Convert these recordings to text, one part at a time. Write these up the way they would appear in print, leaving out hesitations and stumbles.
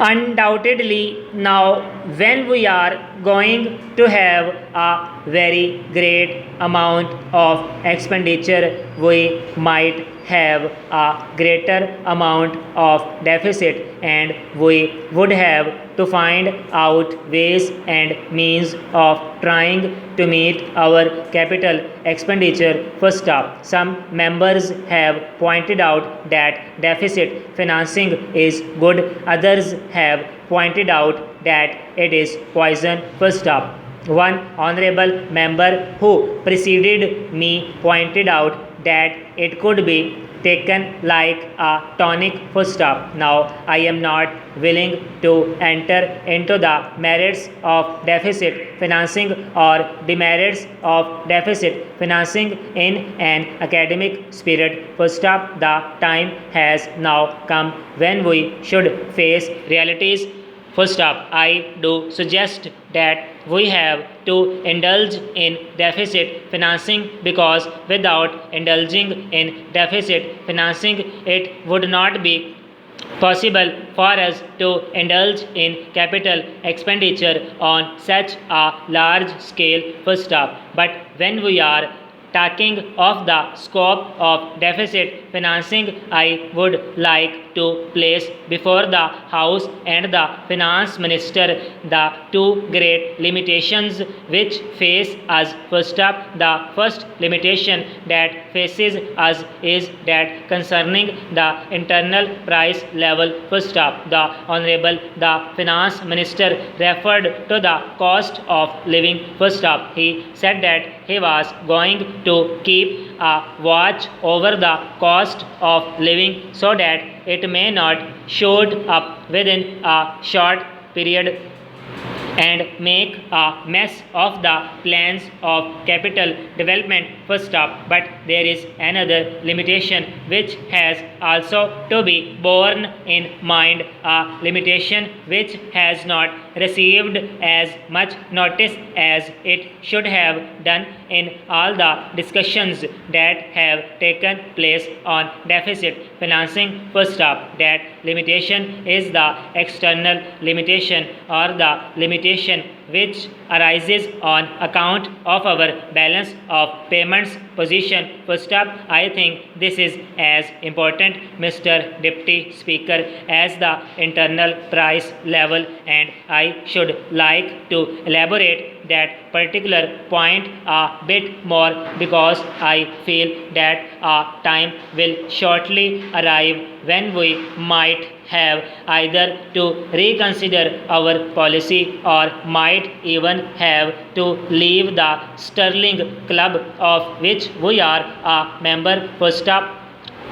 Undoubtedly, now when we are going to have a very great amount of expenditure, we might have a greater amount of deficit, and we would have to find out ways and means of trying to meet our capital expenditure. First up, some members have pointed out that deficit financing is good, others have pointed out that it is poison. First up, one honorable member who preceded me pointed out that it could be taken like a tonic. First up, now I am not willing to enter into the merits of deficit financing or demerits of deficit financing in an academic spirit. First up, the time has now come when we should face realities. First up, I do suggest that we have to indulge in deficit financing, because without indulging in deficit financing, it would not be possible for us to indulge in capital expenditure on such a large scale. First up, but when we are talking of the scope of deficit financing, I would like to place before the House and the Finance Minister the two great limitations which face us. First up, the first limitation that faces us is that concerning the internal price level. First up, the Honorable the Finance Minister referred to the cost of living. First up, he said that he was going to keep a watch over the cost of living so that it may not shoot up within a short period and make a mess of the plans of capital development. First up, but there is another limitation which has also to be borne in mind, a limitation which has not received as much notice as it should have done in all the discussions that have taken place on deficit financing. First up, that limitation is the external limitation, or the limitation which arises on account of our balance of payments position. First up, I think this is as important, Mr. Deputy Speaker, as the internal price level, and I should like to elaborate that particular point a bit more, because I feel that a time will shortly arrive when we might have either to reconsider our policy or might even have to leave the sterling club of which we are a member. First up,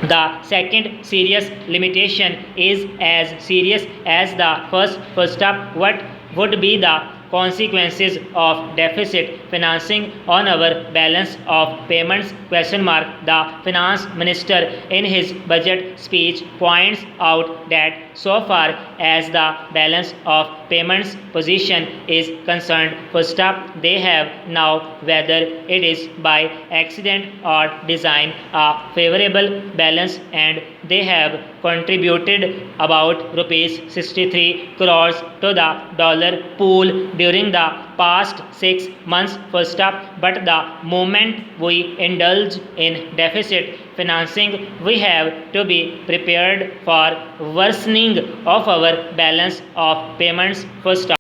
the second serious limitation is as serious as the first. First up, what would be the consequences of deficit financing on our balance of payments? Question mark. The finance minister in his budget speech points out that so far as the balance of payments position is concerned, first up, they have now, whether it is by accident or design, a favorable balance, and they have contributed about rupees 63 crores to the dollar pool during the past 6 months. First up, but the moment we indulge in deficit financing, we have to be prepared for worsening of our balance of payments. First up,